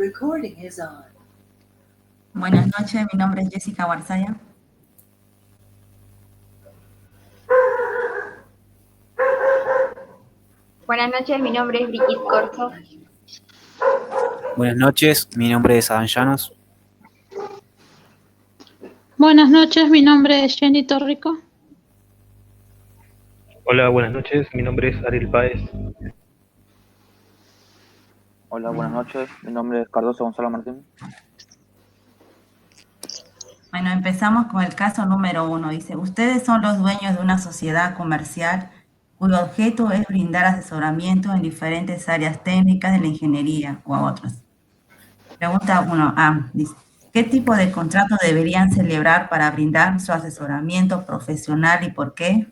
Recording is on. Buenas noches, mi nombre es Jessica Barzaya. Buenas noches, mi nombre es Brigitte Corso. Buenas noches, mi nombre es Adán Llanos. Buenas noches, mi nombre es Jenny Torrico. Hola, buenas noches, mi nombre es Ariel Páez. Hola, buenas noches, mi nombre es Cardoso Gonzalo Martín. Bueno, empezamos con el caso número 1. Dice, ustedes son los dueños de una sociedad comercial cuyo objeto es brindar asesoramiento en diferentes áreas técnicas de la ingeniería o a otras. Pregunta 1A, dice, ¿qué tipo de contrato deberían celebrar para brindar su asesoramiento profesional y por qué?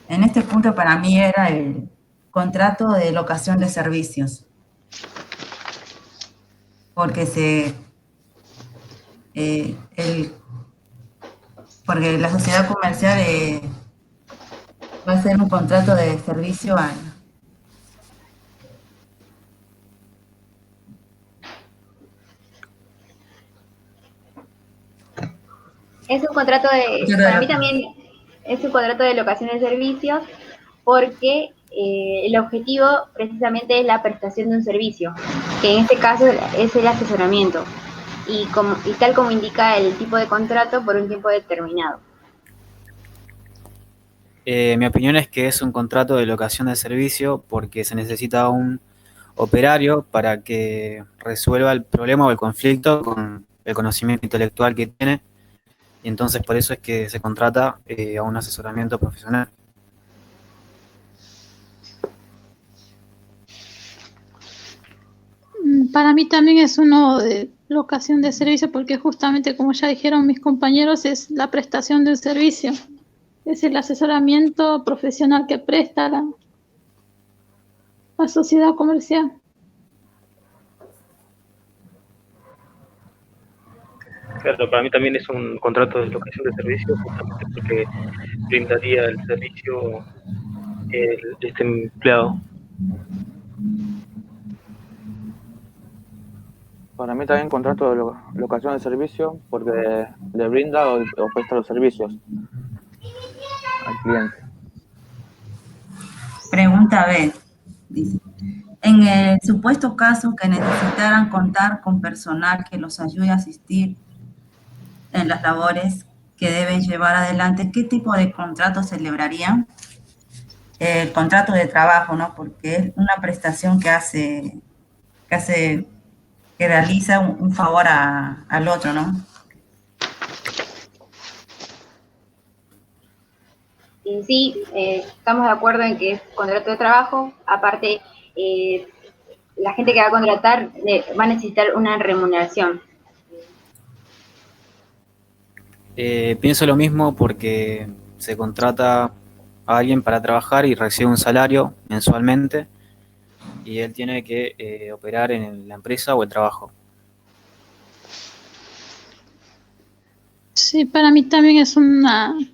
En este punto para mí era el contrato de locación de servicios, porque porque la sociedad comercial va a ser un contrato de servicio a... Es un contrato para mí también es un contrato de locación de servicios porque el objetivo precisamente es la prestación de un servicio, que en este caso es el asesoramiento, y tal como indica el tipo de contrato por un tiempo determinado. Mi opinión es que es un contrato de locación de servicio porque se necesita un operario para que resuelva el problema o el conflicto con el conocimiento intelectual que tiene, y entonces por eso es que se contrata a un asesoramiento profesional. Para mí también es uno de locación de servicio porque justamente como ya dijeron mis compañeros es la prestación de un servicio. Es el asesoramiento profesional que presta la sociedad comercial. Claro, para mí también es un contrato de locación de servicio, justamente porque brindaría el servicio este empleado. Para mí también contrato de locación de servicio porque le brinda o presta los servicios al cliente. Pregunta B, dice, en el supuesto caso que necesitaran contar con personal que los ayude a asistir en las labores que deben llevar adelante, ¿qué tipo de contrato celebrarían? El contrato de trabajo, ¿no? Porque es una prestación que realiza un favor al otro, ¿no? Sí, estamos de acuerdo en que es contrato de trabajo. Aparte, la gente que va a contratar va a necesitar una remuneración. Pienso lo mismo porque se contrata a alguien para trabajar y recibe un salario mensualmente y él tiene que operar en la empresa o el trabajo. Sí, para mí también es un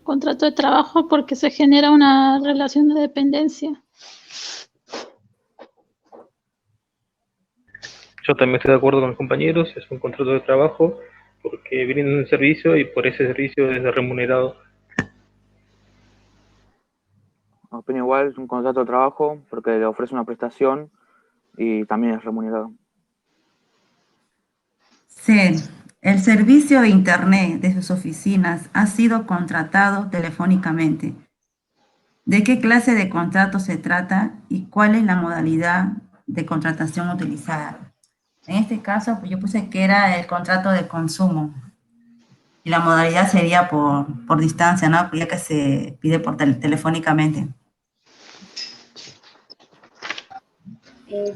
contrato de trabajo porque se genera una relación de dependencia. Yo también estoy de acuerdo con mis compañeros, es un contrato de trabajo porque brindan un servicio y por ese servicio es remunerado. Opino igual, es un contrato de trabajo porque le ofrece una prestación y también es remunerado. C. El servicio de Internet de sus oficinas ha sido contratado telefónicamente. ¿De qué clase de contrato se trata y cuál es la modalidad de contratación utilizada? En este caso, pues yo puse que era el contrato de consumo y la modalidad sería por distancia, ¿no? Ya que se pide telefónicamente.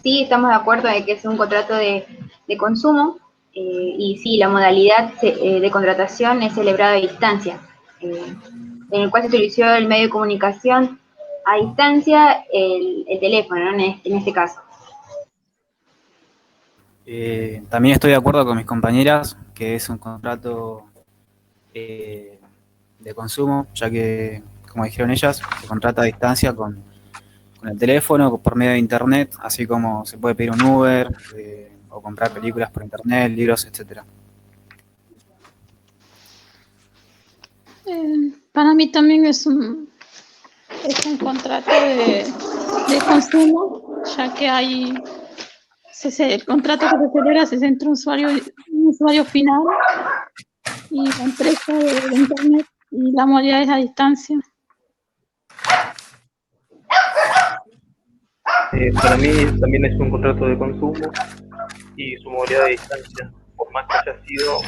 Sí, estamos de acuerdo en que es un contrato de consumo y sí, la modalidad de contratación es celebrada a distancia, en el cual se utilizó el medio de comunicación a distancia, el teléfono, ¿no? En este caso. También estoy de acuerdo con mis compañeras que es un contrato de consumo, ya que, como dijeron ellas, se contrata a distancia con con el teléfono, por medio de internet, así como se puede pedir un Uber, o comprar películas por internet, libros, etcétera. Para mí también es un contrato de consumo, ya que hay el contrato que se celebra es entre un usuario final y la empresa de internet, y la modalidad es a distancia. Para mí también es un contrato de consumo y su modalidad de distancia, por más que haya sido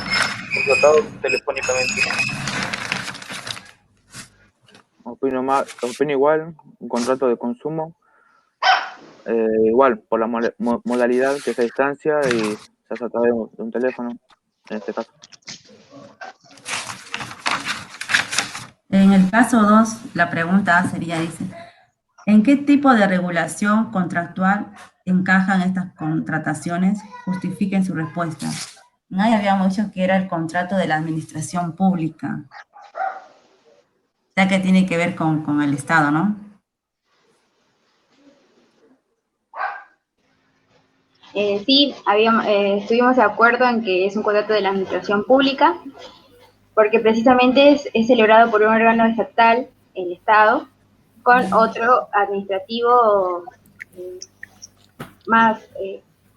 contratado telefónicamente. Opino igual, un contrato de consumo, igual, por la modalidad que es a distancia y se hace a través de un teléfono, en este caso. En el caso 2, la pregunta A sería, dice, ¿en qué tipo de regulación contractual encajan estas contrataciones? Justifiquen su respuesta. Ahí habíamos dicho que era el contrato de la administración pública, ya que tiene que ver con el Estado, ¿no? Sí, estuvimos de acuerdo en que es un contrato de la administración pública, porque precisamente es celebrado por un órgano estatal, el Estado, con otro administrativo más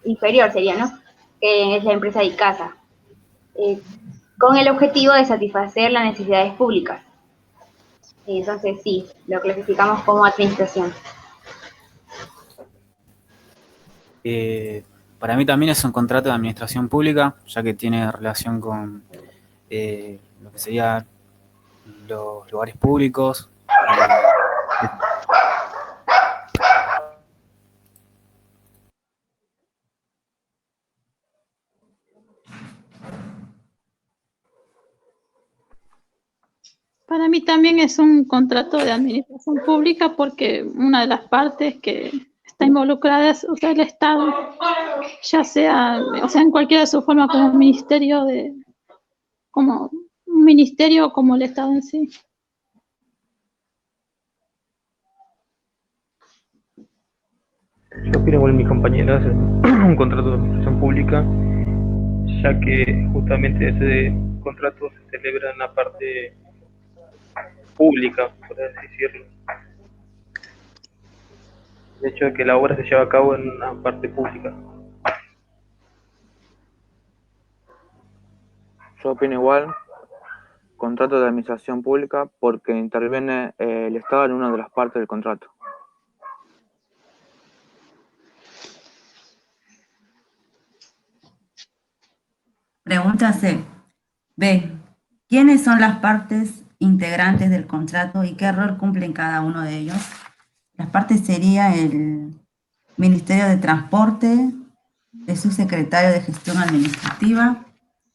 inferior sería, ¿no? Que es la empresa ICASA, con el objetivo de satisfacer las necesidades públicas. Entonces sí, lo clasificamos como administración. Para mí también es un contrato de administración pública, ya que tiene relación con lo que serían los lugares públicos. Para mí también es un contrato de administración pública, porque una de las partes que está involucrada es, o sea, el Estado, ya sea, o sea, en cualquiera de sus formas, como un ministerio o como el Estado en sí. Yo opino igual mi compañera, es un contrato de administración pública, ya que justamente ese contrato se celebra en la parte pública, por así decirlo. El hecho de que la obra se lleva a cabo en una parte pública. Yo opino igual, contrato de administración pública, porque interviene el Estado en una de las partes del contrato. Pregunta C. B. ¿Quiénes son las partes integrantes del contrato y qué rol cumplen cada uno de ellos? Las partes sería el Ministerio de Transporte, el subsecretario de Gestión Administrativa,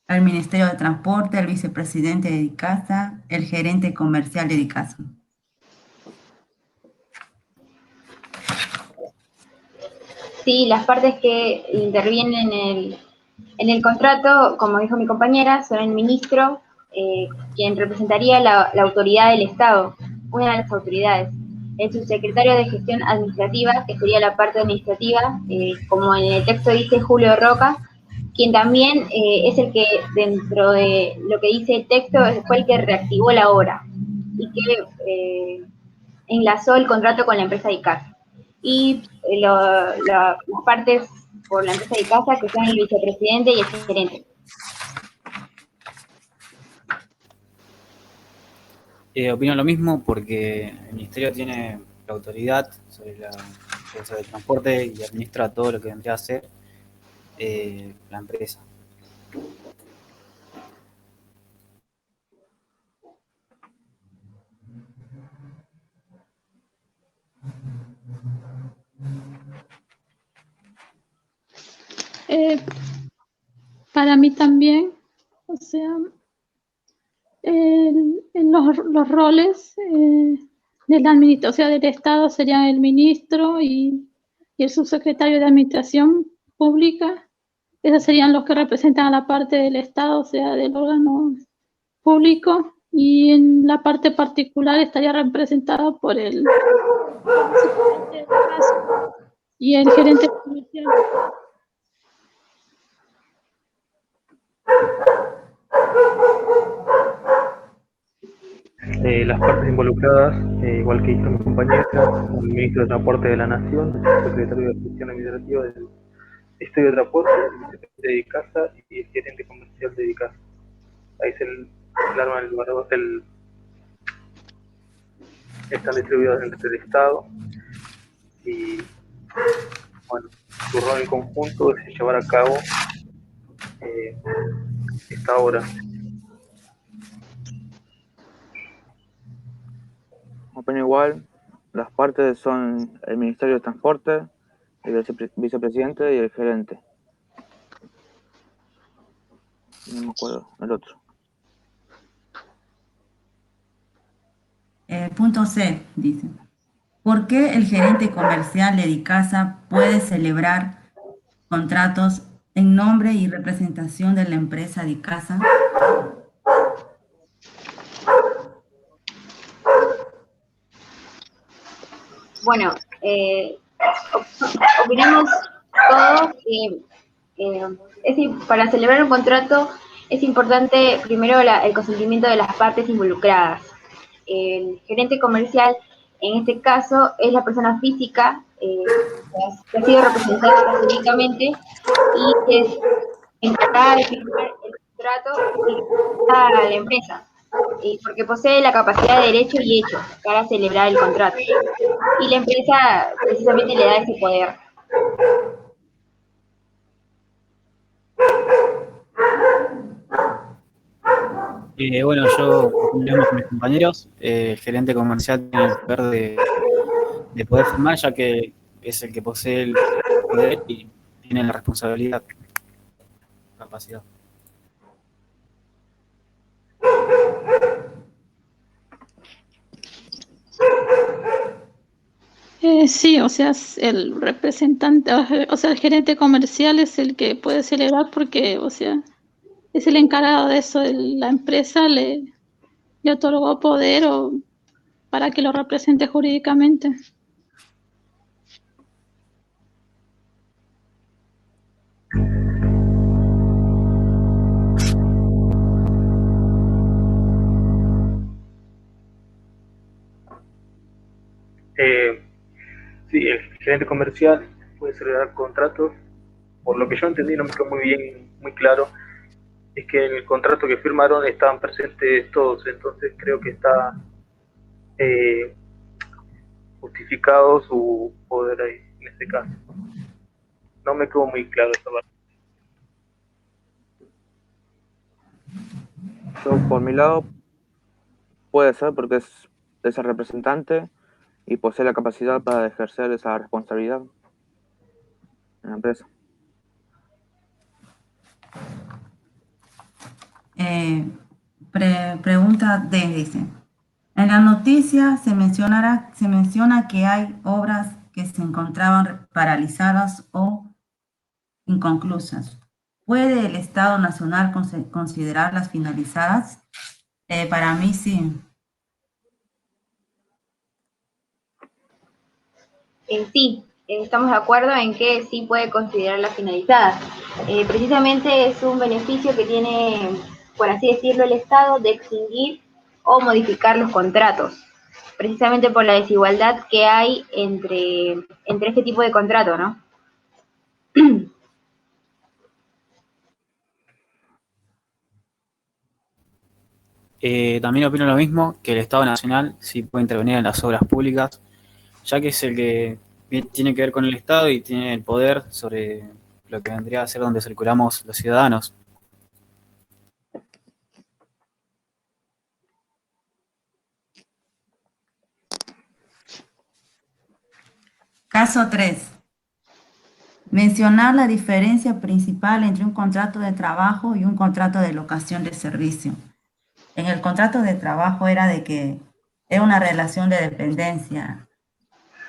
el Ministerio de Transporte, el vicepresidente de ICASA, el gerente comercial de ICASA. Sí, las partes que intervienen en el contrato, como dijo mi compañera, son el ministro, quien representaría la autoridad del Estado, una de las autoridades. El subsecretario de Gestión Administrativa, que sería la parte administrativa, como en el texto dice Julio Roca, quien también es el que, dentro de lo que dice el texto, fue el que reactivó la obra y que enlazó el contrato con la empresa ICASA. Y las partes por la empresa ICASA, que son el vicepresidente y el gerente. Opino lo mismo, porque el Ministerio tiene la autoridad sobre el transporte y administra todo lo que vendría a ser la empresa. Para mí también, o sea, los roles de la administración, o sea, del Estado, serían el ministro y el subsecretario de Administración Pública. Esos serían los que representan a la parte del Estado, o sea, del órgano público, y en la parte particular estaría representada por el supervisor de casa y el gerente comercial. Las partes involucradas, igual que dijo mi compañera, son el ministro de Transporte de la Nación, el secretario de Gestión Administrativa del Ministerio de Transporte, el vicepresidente de Casa y el gerente comercial de Casa. Ahí se arma están distribuidos entre el Estado y, bueno, su rol en conjunto es llevar a cabo eh, esta obra. Opino igual, las partes son el Ministerio de Transporte, el vicepresidente y el gerente. No me acuerdo, el otro. Punto C, dice. ¿Por qué el gerente comercial de Dicasa puede celebrar contratos en nombre y representación de la empresa Dicasa? Bueno, opinamos todos que para celebrar un contrato es importante primero el consentimiento de las partes involucradas. El gerente comercial, en este caso, es la persona física que ha sido representada jurídicamente y que es encargada de firmar el contrato a la empresa, porque posee la capacidad de derecho y hecho para celebrar el contrato. Y la empresa precisamente le da ese poder. Bueno, yo opinamos con mis compañeros. El gerente comercial tiene el poder de poder firmar, ya que es el que posee el poder y tiene la responsabilidad, capacidad. Sí, o sea, es el representante, o sea, el gerente comercial es el que puede celebrar porque, o sea, es el encargado de eso, la empresa le otorgó poder para que lo represente jurídicamente. Sí, el gerente comercial puede celebrar contratos. Por lo que yo entendí, no me quedó muy bien, muy claro, es que en el contrato que firmaron estaban presentes todos, entonces creo que está eh, justificado su poder ahí, en este caso. No me quedó muy claro esa parte. Yo, por mi lado, puede ser porque es el representante y posee la capacidad para ejercer esa responsabilidad en la empresa. Pregunta D, dice. En la noticia se menciona que hay obras que se encontraban paralizadas o inconclusas. ¿Puede el Estado Nacional considerarlas finalizadas? Para mí sí. Sí, estamos de acuerdo en que sí puede considerarla finalizada. Precisamente es un beneficio que tiene, por así decirlo, el Estado de extinguir o modificar los contratos, precisamente por la desigualdad que hay entre este tipo de contrato, ¿no? También opino lo mismo, que el Estado Nacional sí puede intervenir en las obras públicas, ya que es el que tiene que ver con el Estado y tiene el poder sobre lo que vendría a ser donde circulamos los ciudadanos. Caso 3. Mencionar la diferencia principal entre un contrato de trabajo y un contrato de locación de servicio. En el contrato de trabajo era de que era una relación de dependencia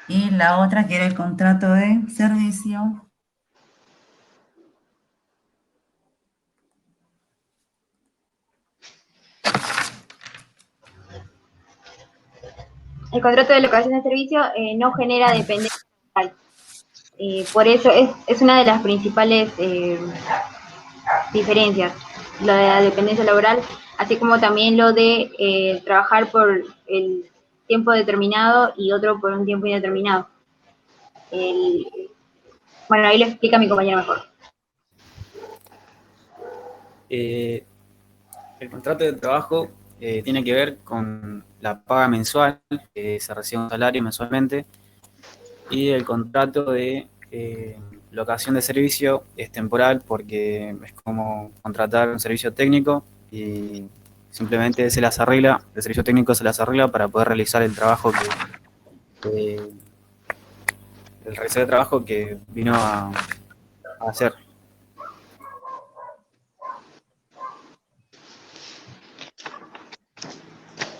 y la otra que era el contrato de servicio. el contrato de locación de servicio no genera dependencia laboral. Por eso es una de las principales diferencias, lo de la dependencia laboral, así como también lo de trabajar por el tiempo determinado y otro por un tiempo indeterminado. Bueno, ahí lo explica mi compañero mejor. El contrato de trabajo tiene que ver con la paga mensual, que se recibe un salario mensualmente, y el contrato de locación de servicio es temporal porque es como contratar un servicio técnico y simplemente se las arregla, el servicio técnico se las arregla para poder realizar el trabajo el realizar el trabajo que vino a hacer.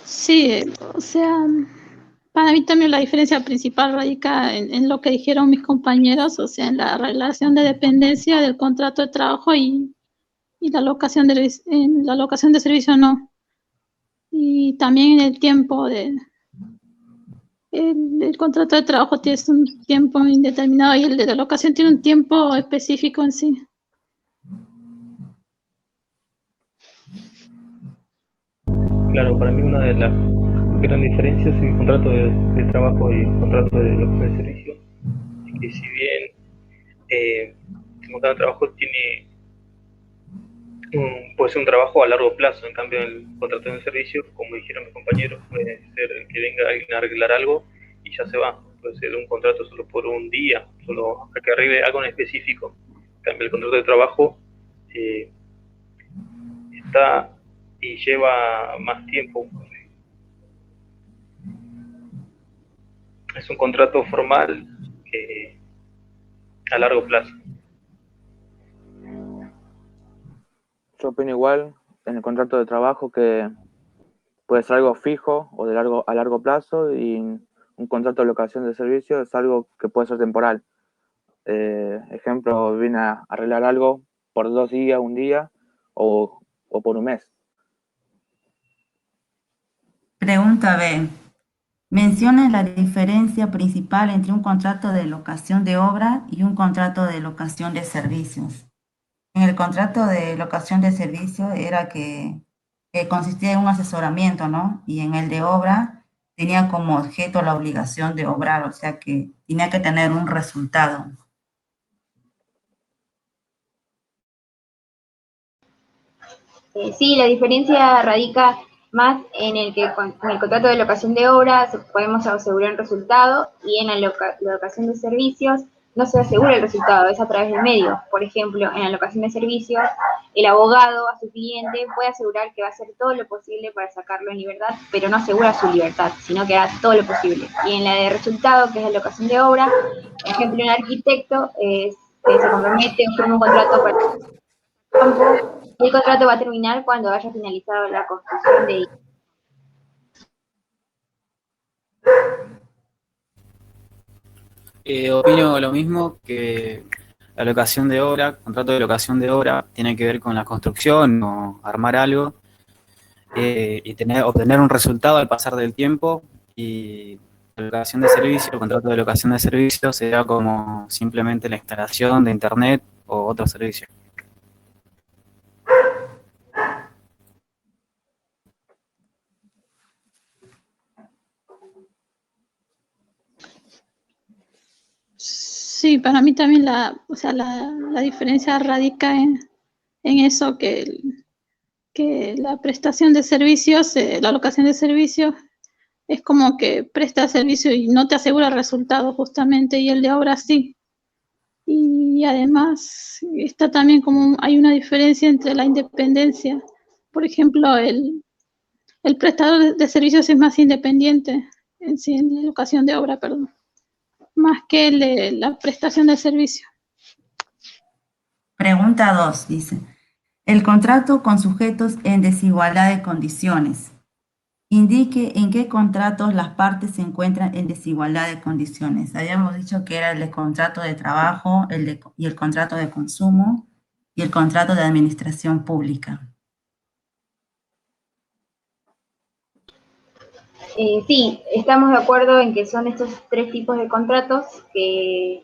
Sí, o sea, para mí también la diferencia principal radica en lo que dijeron mis compañeros, o sea, en la relación de dependencia del contrato de trabajo y en la locación de servicio no. Y también en el tiempo el contrato de trabajo tiene un tiempo indeterminado y el de la locación tiene un tiempo específico en sí. Claro, para mí una de las grandes diferencias en el contrato de trabajo y el contrato de locación de servicio es que si bien el contrato de trabajo puede ser un trabajo a largo plazo, en cambio el contrato de servicio, como dijeron mis compañeros, puede ser que venga alguien a arreglar algo y ya se va. Puede ser un contrato solo por un día, solo hasta que arregle algo en específico. En cambio el contrato de trabajo está y lleva más tiempo. Es un contrato formal a largo plazo. Yo opino igual en el contrato de trabajo que puede ser algo fijo o a largo plazo, y un contrato de locación de servicio es algo que puede ser temporal. Ejemplo, viene a arreglar algo por 2 días, un día o por un mes. Pregunta B. Menciona la diferencia principal entre un contrato de locación de obra y un contrato de locación de servicios. En el contrato de locación de servicio era que consistía en un asesoramiento, ¿no? Y en el de obra tenía como objeto la obligación de obrar, o sea que tenía que tener un resultado. Sí, la diferencia radica más en el que con el contrato de locación de obra podemos asegurar el resultado y en la locación de servicios no se asegura el resultado, es a través del medio. Por ejemplo, en la locación de servicios, el abogado a su cliente puede asegurar que va a hacer todo lo posible para sacarlo en libertad, pero no asegura su libertad, sino que hará todo lo posible. Y en la de resultado, que es la locación de obra, por ejemplo, un arquitecto se compromete a firmar un contrato para campo y el contrato va a terminar cuando haya finalizado la construcción de. Opino lo mismo, que la locación de obra, contrato de locación de obra, tiene que ver con la construcción o armar algo y obtener un resultado al pasar del tiempo. Y la locación de servicio, el contrato de locación de servicio será como simplemente la instalación de internet o otro servicio. Sí, para mí también o sea, la diferencia radica en eso que la prestación de servicios, la locación de servicios, es como que presta servicio y no te asegura el resultado justamente, y el de obra sí. Y además está también hay una diferencia entre la independencia. Por ejemplo, el prestador de servicios es más independiente en la locación de obra, perdón, más que la prestación de servicio. Pregunta 2 dice, el contrato con sujetos en desigualdad de condiciones. Indique en qué contratos las partes se encuentran en desigualdad de condiciones. Habíamos dicho que era el de contrato de trabajo y el contrato de consumo y el contrato de administración pública. Sí, estamos de acuerdo en que son estos tres tipos de contratos y-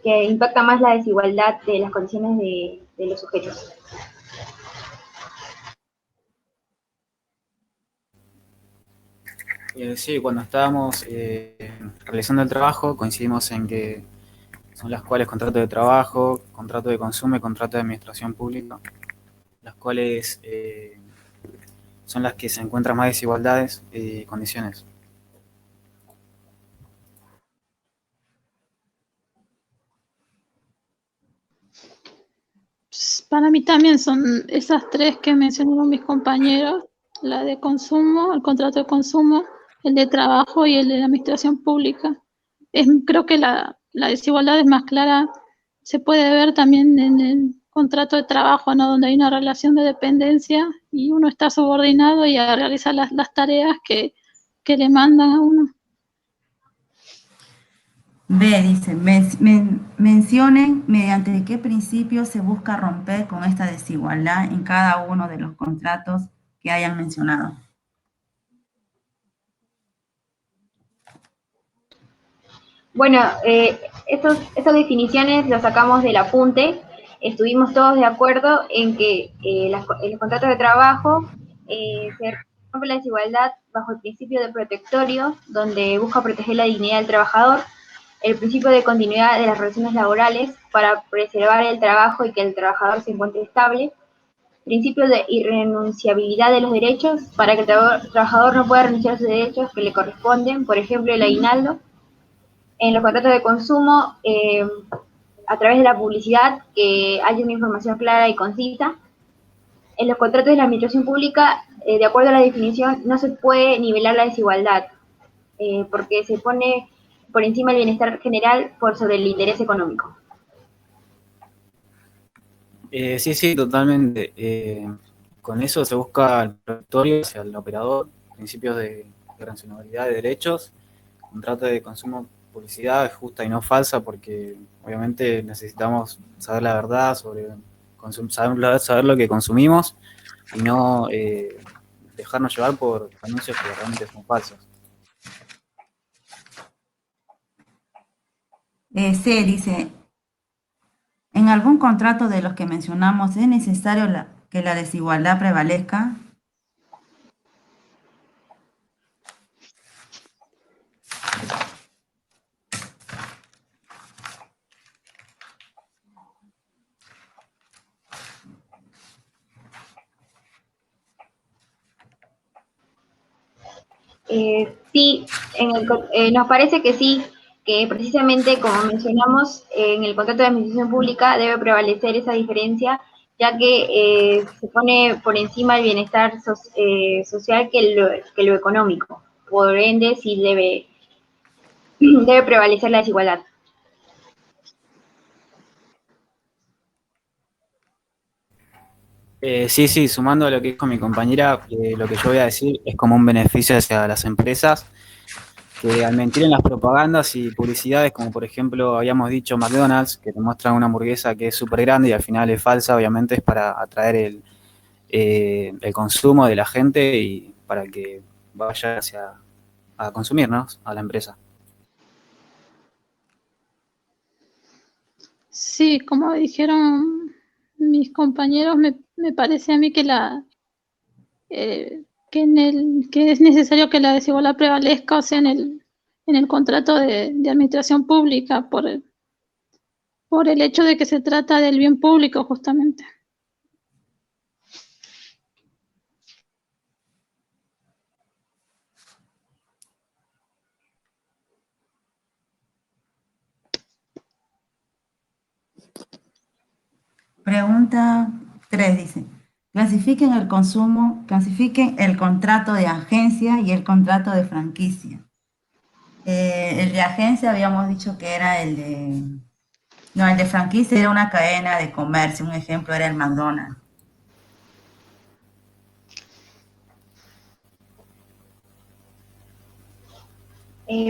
que impactan más la desigualdad de las condiciones de los sujetos. Sí, cuando estábamos realizando el trabajo coincidimos en que son las cuales contrato de trabajo, contrato de consumo y contrato de administración pública, las cuales son las que se encuentran más desigualdades y condiciones. Para mí también son esas tres que mencionaron mis compañeros, la de consumo, el contrato de consumo, el de trabajo y el de la administración pública. Creo que la desigualdad es más clara, se puede ver también en el contrato de trabajo, ¿no? Donde hay una relación de dependencia y uno está subordinado y a realizar las tareas que le mandan a uno. B dice, mencionen mediante qué principio se busca romper con esta desigualdad en cada uno de los contratos que hayan mencionado. Bueno, estas definiciones las sacamos del apunte. Estuvimos todos de acuerdo en que en los contratos de trabajo se rompe la desigualdad bajo el principio de protectorio, donde busca proteger la dignidad del trabajador, el principio de continuidad de las relaciones laborales para preservar el trabajo y que el trabajador se encuentre estable, principio de irrenunciabilidad de los derechos para que el trabajador no pueda renunciar a sus derechos que le corresponden, por ejemplo, el aguinaldo. En los contratos de consumo, a través de la publicidad, que haya una información clara y concisa. En los contratos de la administración pública, de acuerdo a la definición, no se puede nivelar la desigualdad, porque se pone por encima el bienestar general por sobre el interés económico. Sí, totalmente. Con eso se busca el protectorio hacia el operador, principios de racionalidad de derechos, contrato de consumo, publicidad justa y no falsa, porque obviamente necesitamos saber la verdad sobre saber lo que consumimos y no dejarnos llevar por anuncios que realmente son falsos. C dice, ¿en algún contrato de los que mencionamos es necesario que la desigualdad prevalezca? Sí, nos parece que sí, que precisamente como mencionamos, en el contrato de administración pública debe prevalecer esa diferencia, ya que se pone por encima el bienestar social que lo económico. Por ende, sí debe prevalecer la desigualdad. Sí, sumando a lo que dijo mi compañera, lo que yo voy a decir es como un beneficio hacia las empresas que al mentir en las propagandas y publicidades, como por ejemplo habíamos dicho McDonald's, que te muestran una hamburguesa que es súper grande y al final es falsa, obviamente es para atraer el consumo de la gente y para que vaya a consumir, ¿no? A la empresa. Sí, como dijeron mis compañeros, me parece a mí que que es necesario que la desigualdad prevalezca, o sea, en el contrato de administración pública, por el hecho de que se trata del bien público, justamente. Pregunta 3 dice, clasifiquen el contrato de agencia y el contrato de franquicia. El de agencia habíamos dicho que era no, el de franquicia era una cadena de comercio, un ejemplo era el McDonald's.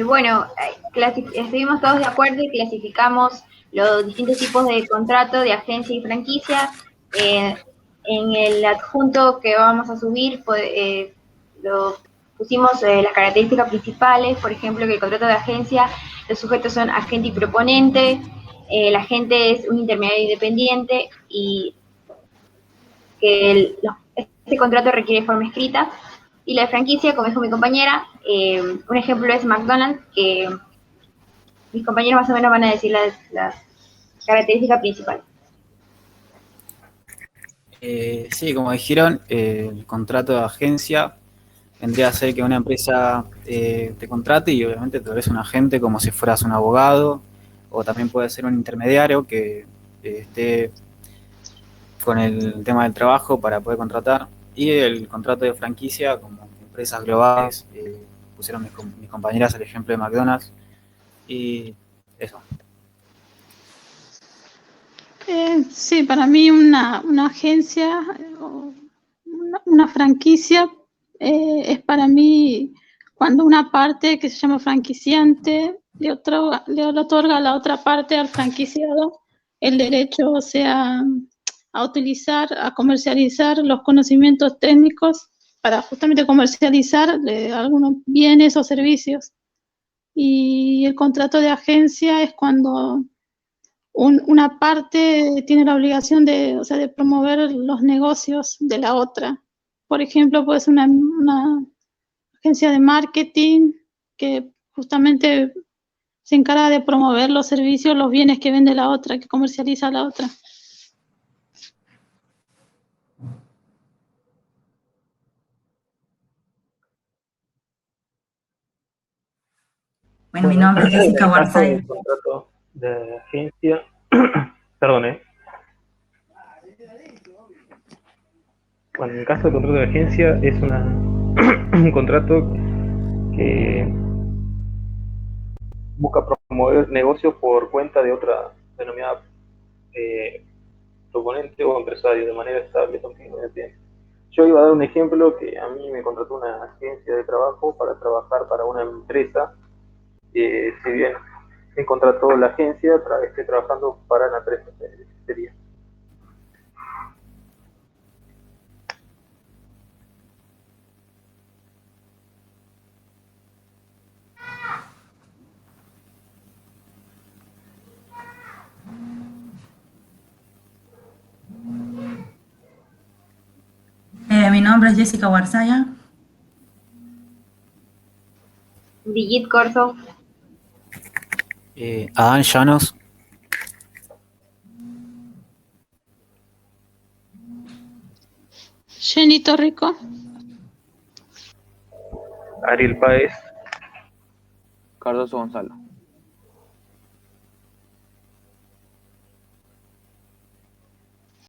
Bueno, estuvimos todos de acuerdo y clasificamos los distintos tipos de contrato de agencia y franquicia. En el adjunto que vamos a subir, lo pusimos las características principales, por ejemplo, que el contrato de agencia, los sujetos son agente y proponente, el agente es un intermediario independiente y que este contrato requiere forma escrita. Y la de franquicia, como dijo mi compañera, un ejemplo es McDonald's, que mis compañeros más o menos van a decir las características principales. Sí, como dijeron, el contrato de agencia vendría a ser que una empresa te contrate y obviamente tú eres un agente como si fueras un abogado, o también puede ser un intermediario que esté con el tema del trabajo para poder contratar. Y el contrato de franquicia, como empresas globales, pusieron mis compañeras el ejemplo de McDonald's, y eso. Sí, para mí una agencia o una franquicia es para mí cuando una parte que se llama franquiciante le otorga a la otra parte, al franquiciado, el derecho, o sea, a utilizar, a comercializar los conocimientos técnicos para justamente comercializar algunos bienes o servicios. Y el contrato de agencia es cuando una parte tiene la obligación de, o sea, de promover los negocios de la otra. Por ejemplo, pues una agencia de marketing que justamente se encarga de promover los servicios, los bienes que vende la otra, que comercializa la otra. Bueno, mi nombre es Jessica En el caso Warzai. del contrato de agencia, perdón, Bueno, en el caso del contrato de agencia es un contrato que busca promover negocios por cuenta de otra denominada proponente o empresario de manera estable, continua en el tiempo. Yo iba a dar un ejemplo que a mí me contrató una agencia de trabajo para trabajar para una empresa. Si bien me contrató la agencia, estoy trabajando para la empresa. Sería. Mi nombre es Jessica Warzaya. Brigitte Corso. Adán Llanos. Jenny Torrico. Ariel Páez. Cardoso Gonzalo.